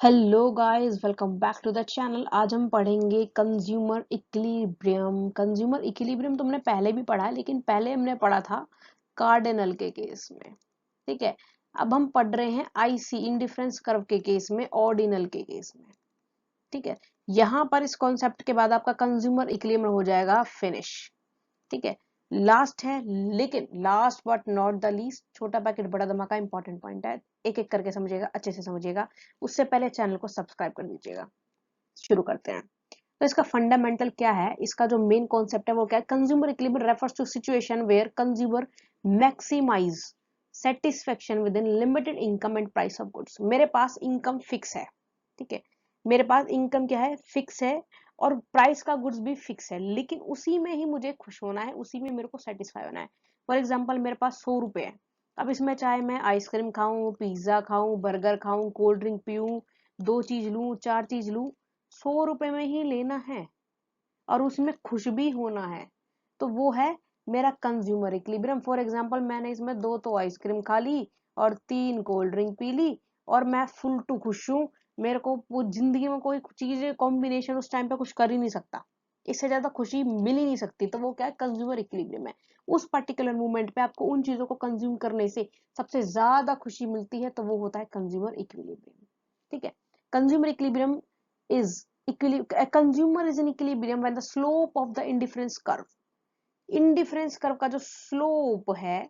Hello guys, welcome back to the channel. आज हम पढ़ेंगे कंज्यूमर इक्विलिब्रियम। कंज्यूमर इक्विलिब्रियम तुमने पहले भी पढ़ा है, लेकिन पहले हमने पढ़ा था कार्डिनल के केस में। ठीक है, अब हम पढ़ रहे हैं आईसी इंडिफरेंस कर्व के केस में, ऑर्डिनल के केस में। ठीक है, यहाँ पर इस कॉन्सेप्ट के बाद आपका कंज्यूमर इक्विलिब्रियम हो जाएगा फिनिश। ठीक है, लास्ट है, लेकिन last but not the least, छोटा पैकेट बड़ा धमाका, इंपॉर्टेंट पॉइंट है, एक एक करके समझिएगा, अच्छे से समझिएगा। उससे पहले चैनल को सब्सक्राइब कर दीजिएगा। शुरू करते हैं। तो इसका फंडामेंटल क्या है, इसका जो मेन कॉन्सेप्ट है वो क्या है? Consumer equilibrium refers to situation where consumer maximize satisfaction within limited income and price of goods. मेरे पास इनकम फिक्स है, ठीक है, मेरे पास इनकम क्या है, फिक्स है, और प्राइस का गुड्स भी फिक्स है, लेकिन उसी में ही मुझे खुश होना है, उसी में मेरे को सेटिस्फाई होना है। फॉर एग्जाम्पल, मेरे पास 100 रुपए है। अब इसमें चाहे मैं आइसक्रीम खाऊं, पिज्जा खाऊं, बर्गर खाऊं, कोल्ड ड्रिंक पीऊं, 2 चीज लूं, 4 चीज लूं, 100 रुपए में ही लेना है और उसमें खुश भी होना है। तो वो है मेरा कंज्यूमर इक्विलिब्रियम। फॉर एग्जाम्पल, मैंने इसमें 2 आइसक्रीम खा ली और 3 कोल्ड ड्रिंक पी ली और मैं फुल टू खुश हूँ। मेरे को वो जिंदगी में कोई चीज कॉम्बिनेशन उस टाइम पे कुछ कर ही नहीं सकता, इससे ज्यादा खुशी मिल ही नहीं सकती। तो वो क्या है? कंज्यूमर इक्विलिब्रियम है। उस पर्टिकुलर मोमेंट पे आपको उन चीजों को कंज्यूम करने से सबसे ज्यादा खुशी मिलती है, तो वो होता है कंज्यूमर इक्विलिब्रियम। ठीक है, consumer equilibrium is a consumer is in equilibrium when the slope of the indifference curve, indifference curve का जो स्लोप है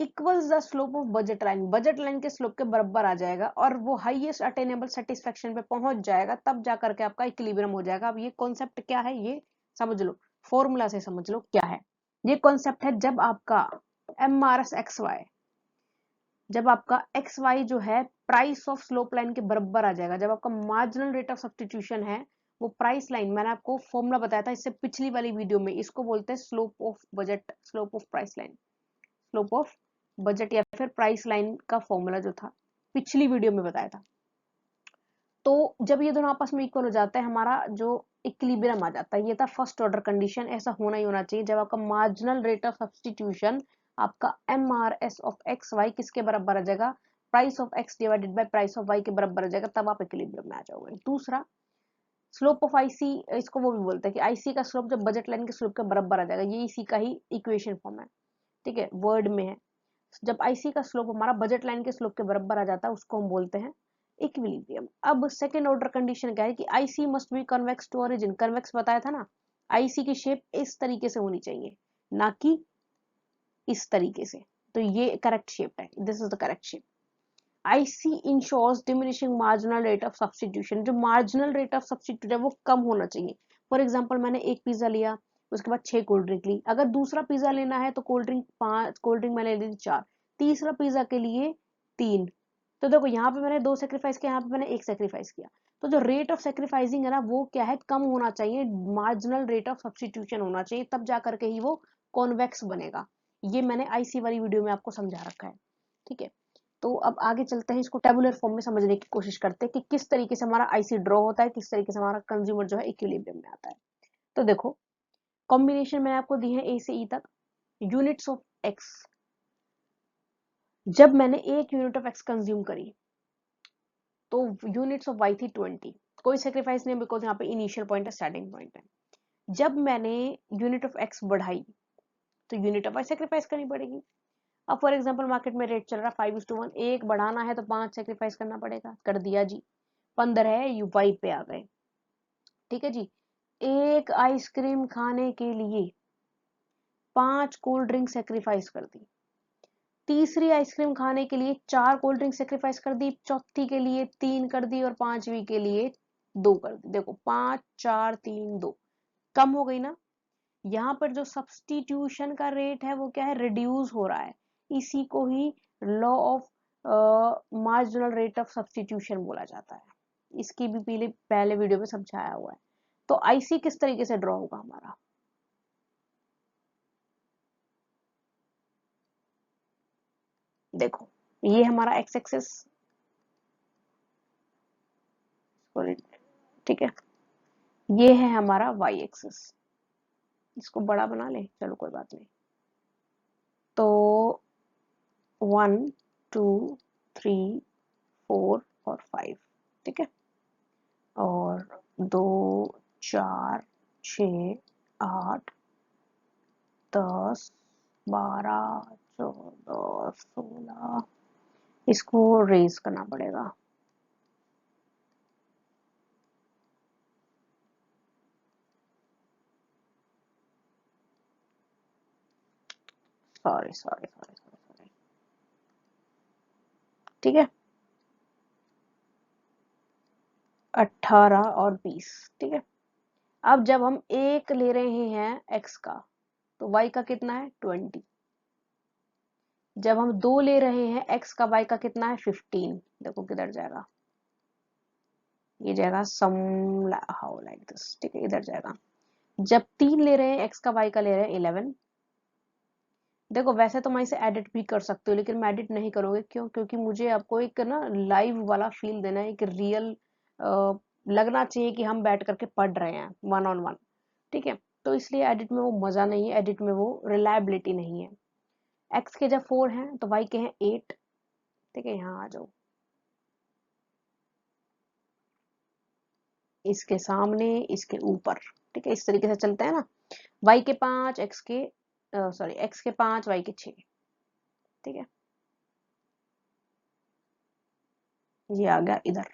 equals the slope of budget line, budget line के स्लोप के बराबर आ जाएगा और वो हाईएस्ट अटेनेबल सेटिस्फेक्शन पे पहुंच जाएगा, तब जाकर के आपका इक्विलिब्रियम हो जाएगा। अब ये कॉन्सेप्ट क्या है, ये समझ लो, फॉर्मूला से समझ लो क्या है। ये कॉन्सेप्ट है जब आपका MRS XY, जब आपका एक्स वाई जो है प्राइस ऑफ स्लोप लाइन के बराबर आ जाएगा, जब आपका मार्जिनल रेट ऑफ सब्स्टिट्यूशन है वो प्राइस लाइन, मैंने आपको फॉर्मूला बताया था इससे पिछली वाली वीडियो में, इसको बोलते हैं slope of budget, slope of price line, slope of budget या फिर प्राइस लाइन का फॉर्मूला जो था पिछली वीडियो में बताया था। तो जब ये दोनों आपस में इक्वल हो जाता है, हमारा जो इक्विलिब्रियम आ जाता है, ये था फर्स्ट ऑर्डर कंडीशन। ऐसा होना ही होना चाहिए जब आपका मार्जिनल रेट ऑफ सब्स्टिट्यूशन, आपका MRS ऑफ एक्स वाई किसके बराबर आ जाएगा, price of X divided by price of Y के बराबर आ जाएगा, तब आप इक्विलिब्रियम में आ जाओगे। दूसरा, स्लोप ऑफ आईसी, इसको वो भी बोलते हैं कि आईसी का स्लोप जब बजट लाइन के स्लोप के बराबर आ जाएगा, ये इसी का ही इक्वेशन फॉर्म है। ठीक है, वर्ड में है, जब आईसी का स्लोप हमारा बजट लाइन के स्लोप के बराबर आ जाता है उसको हम बोलते हैं इक्विलिब्रियम। अब सेकेंड ऑर्डर कंडीशन क्या है कि IC must be convex to origin. Convex बताया था ना, आईसी की शेप इस तरीके से होनी चाहिए, ना कि इस तरीके से। तो ये करेक्ट शेप है, this is the correct shape. IC ensures diminishing marginal rate of substitution, जो मार्जिनल रेट ऑफ सब्स्टिट्यूट है वो कम होना चाहिए। फॉर एग्जाम्पल, मैंने एक पिज्जा लिया, उसके बाद 6 कोल्ड ड्रिंक ली, अगर दूसरा पिज्जा लेना है तो कोल्ड ड्रिंक 5, कोल्ड ड्रिंक मैंने ली 4, तीसरा पिज्जा के लिए 3। तो देखो, यहाँ पे मैंने 2 सेक्रीफाइस किया, यहाँ पे मैंने 1 सेक्रीफाइस किया। तो जो रेट ऑफ सेक्रीफाइसिंग है ना, वो क्या है, कम होना चाहिए, मार्जिनल रेट ऑफ सब्स्टिट्यूशन होना चाहिए, तब जाकर के ही वो कॉन्वेक्स बनेगा। ये मैंने आईसी वाली वीडियो में आपको समझा रखा है। ठीक है, तो अब आगे चलते हैं, इसको टेबुलर फॉर्म में समझने की कोशिश करते हैं कि किस तरीके से हमारा आईसी ड्रॉ होता है, किस तरीके से हमारा कंज्यूमर जो है इक्विलिब्रियम में आता है। तो देखो, कॉम्बिनेशन मैंने आपको दी है ए से ई तक। यूनिट्स ऑफ एक्स, जब मैंने 1 यूनिट ऑफ एक्स कंज्यूम करी तो यूनिट्स ऑफ वाई थी 20। कोई सेक्रीफाइस नहीं, बिकॉज यहाँ पे इनिशियल पॉइंट है, स्टार्टिंग पॉइंट है। जब मैंने यूनिट ऑफ एक्स बढ़ाई तो यूनिट ऑफ वाई सेक्रीफाइस करनी पड़ेगी। अब फॉर एग्जाम्पल, मार्केट में रेट चल रहा 5:1, एक बढ़ाना है तो 5 सेक्रीफाइस करना पड़ेगा, कर दिया जी, 15 है, यू वाई पे आ गए। ठीक है जी, एक आइसक्रीम खाने के लिए 5 कोल्ड ड्रिंक सेक्रीफाइस कर दी, तीसरी आइसक्रीम खाने के लिए 4 कोल्ड ड्रिंक सेक्रीफाइस कर दी, चौथी के लिए 3 कर दी और पांचवी के लिए 2 कर दी। देखो, 5 4 3 2, कम हो गई ना। यहाँ पर जो सब्स्टिट्यूशन का रेट है वो क्या है, रिड्यूस हो रहा है। इसी को ही law of marginal rate of substitution बोला जाता है। इसकी भी पहले वीडियो में समझाया हुआ है। तो आईसी किस तरीके से ड्रॉ होगा हमारा, देखो, ये हमारा एक्स एक्सिस, ठीक है, ये है हमारा वाई एक्सिस। इसको बड़ा बना ले, चलो कोई बात नहीं। तो 1 2 3 4 और 5, 2 4 6 8 10 12 14 16 इसको रेज करना पड़ेगा। सॉरी सॉरी सॉरी सॉरी, ठीक है 18 और 20, ठीक है। अब जब हम 1 ले रहे हैं x का तो y का कितना है 20। जब हम 2 ले रहे हैं x का, y का कितना है 15। देखो किधर जाएगा, ये जाएगा सम हाउ लाइक दिस, ठीक है इधर जाएगा। जब 3 ले रहे हैं x का, y का ले रहे हैं 11। देखो वैसे तो मैं इसे एडिट भी कर सकती हूँ लेकिन मैं एडिट नहीं करूंगी, क्यों? क्योंकि मुझे आपको एक ना लाइव वाला फील देना है, एक रियल लगना चाहिए कि हम बैठ करके पढ़ रहे हैं वन ऑन वन, ठीक है। तो इसलिए एडिट में वो मजा नहीं है, एडिट में वो रिलायबिलिटी नहीं है। एक्स के जब 4 हैं तो वाई के हैं 8, ठीक है यहाँ आ जाओ, इसके सामने इसके ऊपर, ठीक है इस तरीके से चलते हैं ना। वाई के 5, एक्स के सॉरी एक्स के 5, वाई के 6, ठीक है ये आ गया इधर,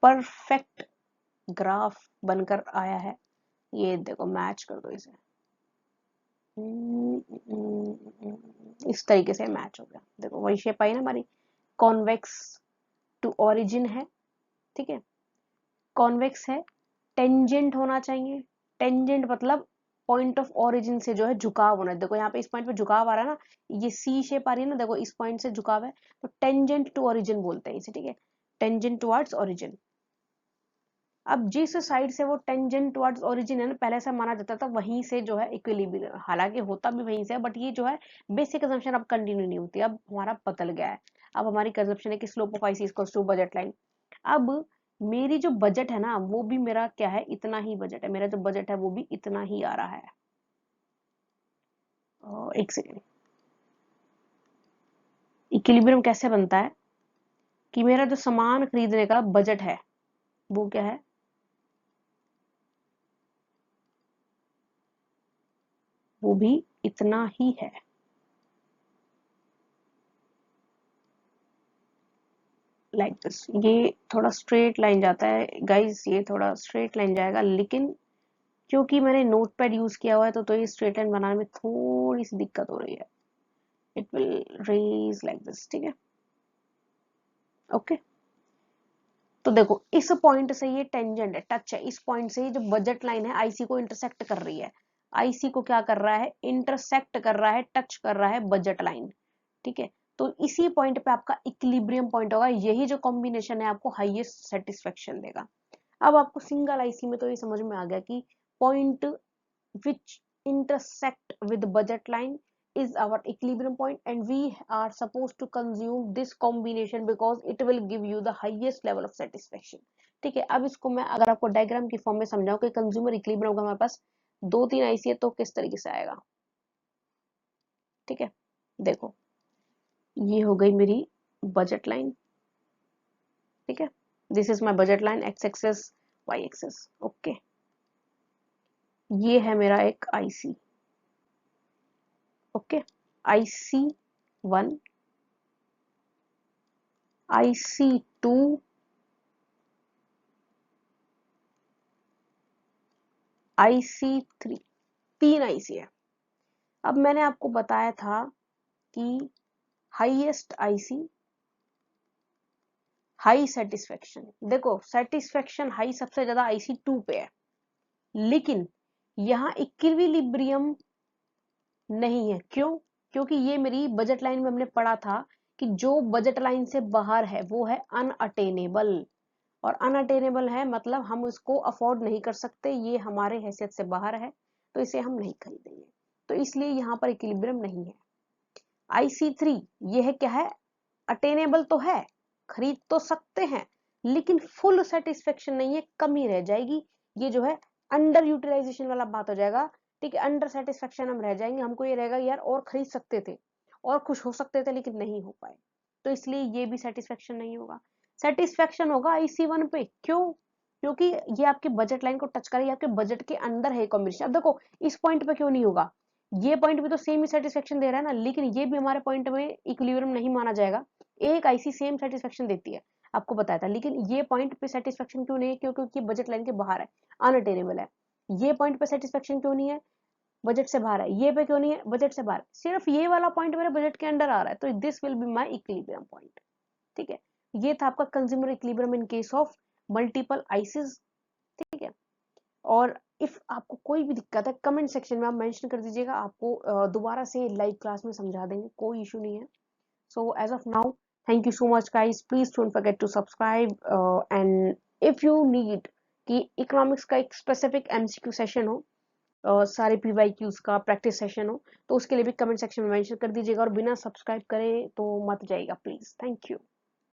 परफेक्ट ग्राफ बनकर आया है। ये देखो मैच कर दो इसे, इस तरीके से मैच हो गया। देखो वही शेप आई ना हमारी, कॉन्वेक्स टू ओरिजिन है, ठीक है कॉन्वेक्स है, टेंजेंट होना चाहिए। टेंजेंट मतलब पॉइंट ऑफ ओरिजिन से जो है झुकाव होना है। देखो यहाँ पे इस पॉइंट पे झुकाव आ रहा है ना, ये सी शेप आ रही है ना, देखो इस पॉइंट से झुकाव है, तो टेंजेंट टू ओरिजिन बोलते हैं इसे, ठीक है टेंजेंट टुवर्ड्स ओरिजिन। अब जिस साइड से वो टेंजेंट टुवर्ड्स ओरिजिन है ना, पहले से माना जाता था वहीं से जो है इक्विलिब्रियम, हालांकि होता भी वहीं से है, बट ये जो है बेसिक असम्पशन अब कंटिन्यू नहीं होती, अब हमारा बदल गया है। अब हमारी कंजप्शन है कि slope of IC equals to budget line. अब मेरी जो बजट है ना वो भी मेरा क्या है, इतना ही बजट है, मेरा जो बजट है वो भी इतना ही आ रहा है। एक सेकेंड, इक्विलिब्रियम कैसे बनता है कि मेरा जो सामान खरीदने का बजट है वो क्या है, वो भी इतना ही है। लाइक दिस, ये थोड़ा स्ट्रेट लाइन जाता है गाइस, ये थोड़ा स्ट्रेट लाइन जाएगा, लेकिन क्योंकि मैंने नोट पैड यूज किया हुआ है तो ये स्ट्रेट लाइन बनाने में थोड़ी सी दिक्कत हो रही है। It will raise like this, ठीक है ओके। तो देखो इस पॉइंट से ये टेंजेंट है, टच है, इस पॉइंट से ये जो बजट लाइन है आईसी को इंटरसेक्ट कर रही है। आईसी को क्या कर रहा है, इंटरसेक्ट कर रहा है, टच कर रहा है बजट लाइन, ठीक है। तो इसी पॉइंट पे आपका इक्विलिब्रियम पॉइंट होगा, यही जो कॉम्बिनेशन है आपको हाईएस्ट सेटिस्फेक्शन देगा। अब आपको सिंगल आईसी में तो ये समझ में आ गया कि point which intersect with budget line is our equilibrium point, and we are supposed to consume this combination because it will give you the highest level of satisfaction, ठीक है। अब इसको मैं अगर आपको डायग्राम की फॉर्म में समझाऊं कि कंज्यूमर इक्विलिब्रियम का हमारे पास 2-3 आईसी है तो किस तरीके से आएगा, ठीक है देखो ये हो गई मेरी बजट लाइन, ठीक है this is my budget line, X axis Y axis, okay. ये है मेरा एक IC, okay IC 1, IC2, IC3, 3 IC है। अब मैंने आपको बताया था कि हाईएस्ट आईसी हाई सेटिस्फेक्शन, देखो सेटिस्फेक्शन हाई सबसे ज्यादा IC2 पे है, लेकिन यहाँ इक्विलिब्रियम नहीं है, क्यों? क्योंकि ये मेरी बजट लाइन में हमने पढ़ा था कि जो बजट लाइन से बाहर है वो है अनअटेनेबल, और अनअटेनेबल है मतलब हम उसको अफोर्ड नहीं कर सकते, ये हमारे हैसियत से बाहर है तो इसे हम नहीं खरीदेंगे, तो इसलिए यहाँ पर इक्विलिब्रियम नहीं है। IC3 ये है क्या है, अटेनेबल तो है, खरीद तो सकते हैं, लेकिन फुल सेटिस्फेक्शन नहीं है, कमी रह जाएगी, ये जो है अंडर यूटिलाइजेशन वाला बात हो जाएगा, ठीक है अंडर सेटिस्फेक्शन हम रह जाएंगे, हमको ये रहेगा यार और खरीद सकते थे और खुश हो सकते थे लेकिन नहीं हो पाए, तो इसलिए ये भी सेटिस्फेक्शन नहीं होगा। सेटिस्फेक्शन होगा IC1 पे, क्यों? क्योंकि ये आपके बजट लाइन को टच करे, आपके बजट के अंदर है कॉम्बिनेशन। अब देखो इस पॉइंट पे क्यों नहीं होगा, ये पॉइंट भी तो सेम ही सेटिस्फेक्शन दे रहा है ना, लेकिन ये भी हमारे पॉइंट में इक्विलिब्रियम नहीं माना जाएगा। एक आईसी सेम सेटिस्फेक्शन देती है, आपको बताया था, लेकिन ये पॉइंट पे सेटिस्फेक्शन क्यों नहीं है, क्योंकि बजट लाइन के बाहर है, अनअटेनेबल है। ये पॉइंट पे सेटिस्फेक्शन क्यों नहीं है, बजट से बाहर है। ये पे क्यों नहीं है, बजट से बाहर। सिर्फ ये वाला पॉइंट मेरे बजट के अंडर आ रहा है, तो this will be my equilibrium point. ठीक है, ये था आपका consumer equilibrium in case of multiple ISIS. ठीक है, और इफ आपको कोई भी दिक्कत है कमेंट सेक्शन में आप मेंशन कर दीजिएगा, आपको दोबारा से लाइव क्लास में समझा देंगे, कोई इशू नहीं है। So as of now, thank you so much guys, please don't forget to subscribe, and if you need कि इकोनॉमिक्स का एक स्पेसिफिक एमसीक्यू सेशन हो, सारे पीवाईक्यूज का प्रैक्टिस सेशन हो, तो उसके लिए भी कमेंट सेक्शन में मेंशन कर दीजिएगा, और बिना सब्सक्राइब करे तो मत जाइएगा प्लीज। Thank you.